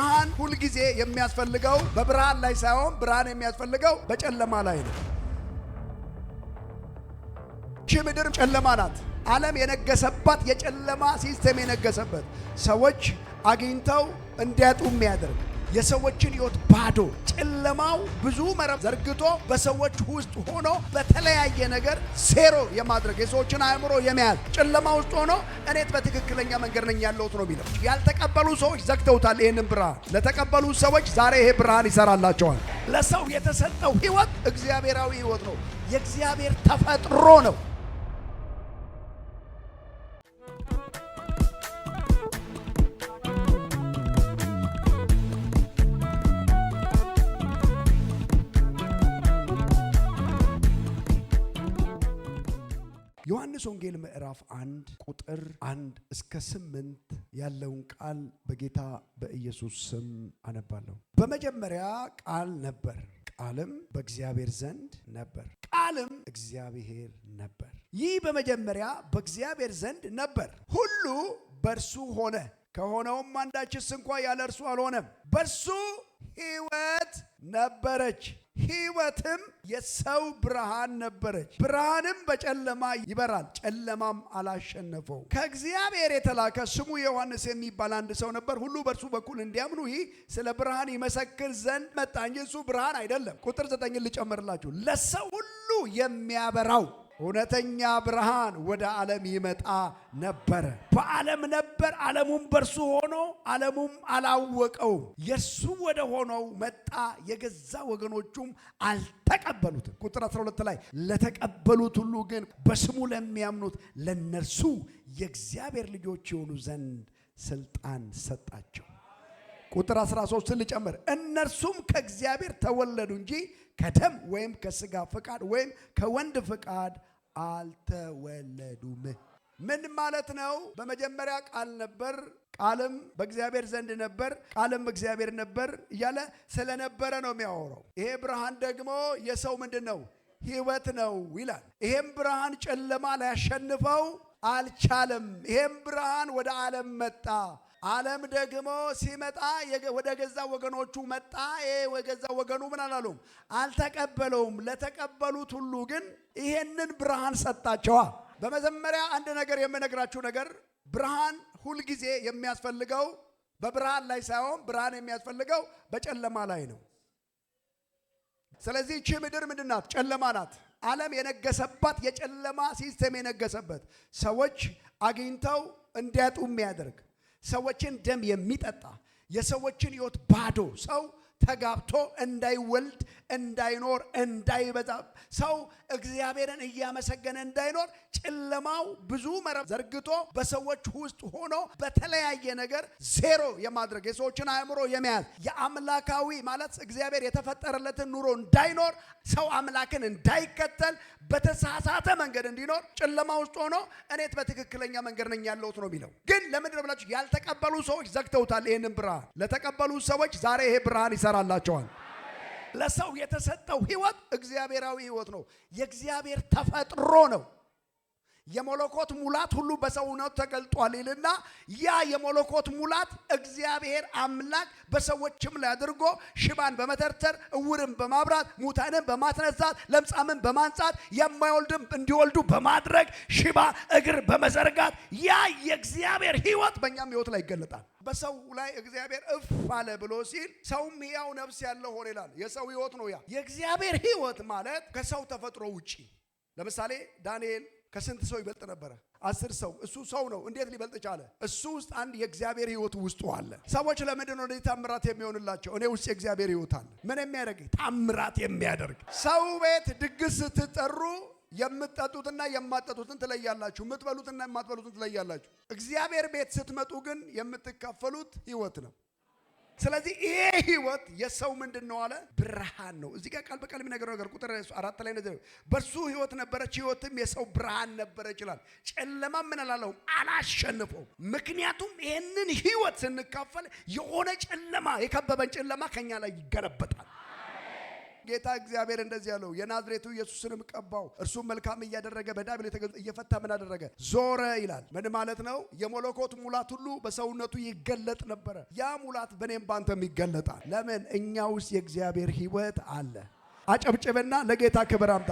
ብርሃን ሁል ጊዜ የሚያስፈልገው በብርሃን ላይ ሳይሆን ብርሃን የሚያስፈልገው በጨለማ ላይ ነው። ምድር ጨለማ ናት። ዓለም የነገሰባት የጨለማ ሲስተም የነገሰበት ሰዎች አግኝተው እንዲያጡ የሚያደርግ የሰዎችን ሕይወት ባዶ ጨለማው ብዙ መረብ ዘርግቶ በሰዎች ውስጥ ሆኖ በተለያየ ነገር ዜሮ የማድረግ የሰዎችን አእምሮ የመያዝ ጨለማ ውስጥ ሆኖ እኔት በትክክለኛ መንገድ ነኝ ያለሁት ነው የሚለው። ያልተቀበሉ ሰዎች ዘግተውታል ይሄንን ብርሃን። ለተቀበሉ ሰዎች ዛሬ ይሄ ብርሃን ይሰራላቸዋል። ለሰው የተሰጠው ሕይወት እግዚአብሔራዊ ሕይወት ነው። የእግዚአብሔር ተፈጥሮ ነው። ዮሐንስ ወንጌል ምዕራፍ 1 ቁጥር 1 እስከ 8 ያለውን ቃል በጌታ በኢየሱስ ስም አነባለሁ። በመጀመሪያ ቃል ነበር፣ ቃልም በእግዚአብሔር ዘንድ ነበር፣ ቃልም እግዚአብሔር ነበር። ይህ በመጀመሪያ በእግዚአብሔር ዘንድ ነበር። ሁሉ በእርሱ ሆነ፣ ከሆነውም አንዳችስ እንኳ ያለ እርሱ አልሆነም። በእርሱ ሕይወት ነበረች፣ ሕይወትም የሰው ብርሃን ነበረች። ብርሃንም በጨለማ ይበራል፣ ጨለማም አላሸነፈው። ከእግዚአብሔር የተላከ ስሙ ዮሐንስ የሚባል አንድ ሰው ነበር። ሁሉ በእርሱ በኩል እንዲያምኑ ይህ ስለ ብርሃን ይመሰክር ዘንድ መጣ እንጂ እሱ ብርሃን አይደለም። ቁጥር 9 ልጨምርላችሁ። ለሰው ሁሉ የሚያበራው እውነተኛ ብርሃን ወደ ዓለም ይመጣ ነበረ። በዓለም ነበር፣ ዓለሙም በእርሱ ሆኖ ዓለሙም አላወቀው። የእርሱ ወደ ሆነው መጣ፣ የገዛ ወገኖቹም አልተቀበሉትም። ቁጥር 12 ላይ ለተቀበሉት ሁሉ ግን በስሙ ለሚያምኑት ለነርሱ የእግዚአብሔር ልጆች የሆኑ ዘንድ ስልጣን ሰጣቸው። ቁጥር 13 ልጨምር። እነርሱም ከእግዚአብሔር ተወለዱ እንጂ ከደም ወይም ከሥጋ ፈቃድ ወይም ከወንድ ፈቃድ አልተወለዱም። ምን ማለት ነው? በመጀመሪያ ቃል ነበር፣ ቃልም በእግዚአብሔር ዘንድ ነበር፣ ቃልም እግዚአብሔር ነበር እያለ ስለነበረ ነው የሚያወራው። ይሄ ብርሃን ደግሞ የሰው ምንድን ነው? ሕይወት ነው ይላል። ይሄም ብርሃን ጨለማ ሊያሸንፈው አልቻለም። ይሄም ብርሃን ወደ ዓለም መጣ። ዓለም ደግሞ ሲመጣ ወደ ገዛ ወገኖቹ መጣ። ወገዛ ወገኑ ምን አላሉም? አልተቀበለውም። ለተቀበሉት ሁሉ ግን ይሄንን ብርሃን ሰጣቸዋ። በመጀመሪያ አንድ ነገር የምነግራችሁ ነገር፣ ብርሃን ሁልጊዜ የሚያስፈልገው በብርሃን ላይ ሳይሆን ብርሃን የሚያስፈልገው በጨለማ ላይ ነው። ስለዚህ እቺ ምድር ምንድን ናት? ጨለማ ናት። ዓለም የነገሰባት የጨለማ ሲስተም የነገሰበት ሰዎች አግኝተው እንዲያጡ የሚያደርግ ሰዎችን ደም የሚጠጣ የሰዎችን ሕይወት ባዶ ሰው ተጋብቶ እንዳይወልድ እንዳይኖር እንዳይበዛ ሰው እግዚአብሔርን እያመሰገነ እንዳይኖር ጨለማው ብዙ መረብ ዘርግቶ በሰዎች ውስጥ ሆኖ በተለያየ ነገር ዜሮ የማድረግ የሰዎችን አእምሮ የመያዝ የአምላካዊ ማለት እግዚአብሔር የተፈጠረለትን ኑሮ እንዳይኖር ሰው አምላክን እንዳይከተል በተሳሳተ መንገድ እንዲኖር ጨለማ ውስጥ ሆኖ እኔት በትክክለኛ መንገድ ነኝ ያለሁት ነው የሚለው። ግን ለምንድን ብላችሁ ያልተቀበሉ ሰዎች ዘግተውታል ይሄንን ብርሃን። ለተቀበሉ ሰዎች ዛሬ ይሄ ብርሃን ይሰራላቸዋል። ለሰው የተሰጠው ሕይወት እግዚአብሔራዊ ሕይወት ነው። የእግዚአብሔር ተፈጥሮ ነው። የመለኮት ሙላት ሁሉ በሰውነት ተገልጧል ይልና ያ የመለኮት ሙላት እግዚአብሔር አምላክ በሰዎችም ላይ አድርጎ ሽባን በመተርተር እውርን በማብራት ሙታንን በማስነሳት ለምጻምን በማንጻት የማይወልድም እንዲወልዱ በማድረግ ሽባ እግር በመዘርጋት ያ የእግዚአብሔር ሕይወት በእኛም ሕይወት ላይ ይገለጣል። በሰው ላይ እግዚአብሔር እፍ አለ ብሎ ሲል ሰውም ሕያው ነፍስ ያለው ሆነ ይላል። የሰው ሕይወት ነው ያ የእግዚአብሔር ሕይወት ማለት ከሰው ተፈጥሮ ውጪ። ለምሳሌ ዳንኤል ከስንት ሰው ይበልጥ ነበረ? 10 ሰው። እሱ ሰው ነው፣ እንዴት ሊበልጥ ቻለ? እሱ ውስጥ አንድ የእግዚአብሔር ሕይወት ውስጡ አለ። ሰዎች ለምንድን ነው እንደዚህ ታምራት የሚሆንላቸው? እኔ ውስጥ የእግዚአብሔር ሕይወት አለ። ምን የሚያደርግ? ታምራት የሚያደርግ። ሰው ቤት ድግስ ስትጠሩ የምትጠጡትና የማትጠጡትን ትለያላችሁ፣ የምትበሉትና የማትበሉትን ትለያላችሁ። እግዚአብሔር ቤት ስትመጡ ግን የምትካፈሉት ሕይወት ነው። ስለዚህ ይሄ ሕይወት የሰው ምንድን ነው አለ? ብርሃን ነው። እዚህ ጋር ቃል በቃል የሚነገረው ነገር ቁጥር 4 ላይ ነው። በእርሱ ሕይወት ነበረች፣ ሕይወትም የሰው ብርሃን ነበረች ይላል። ጨለማ ምን አላለውም? አላሸነፈውም። ምክንያቱም ይሄንን ሕይወት ስንካፈል የሆነ ጨለማ የከበበን ጨለማ ከኛ ላይ ይገለበጣል። ጌታ እግዚአብሔር እንደዚህ ያለው የናዝሬቱ ኢየሱስንም ቀባው፣ እርሱም መልካም እያደረገ በዳቢሎስ የተገዙ እየፈታ ምን አደረገ? ዞረ ይላል። ምን ማለት ነው? የመለኮት ሙላት ሁሉ በሰውነቱ ይገለጥ ነበረ። ያ ሙላት በእኔም ባንተም ይገለጣል። ለምን? እኛ ውስጥ የእግዚአብሔር ሕይወት አለ። አጨብጭበና ለጌታ ክብር አምጣ።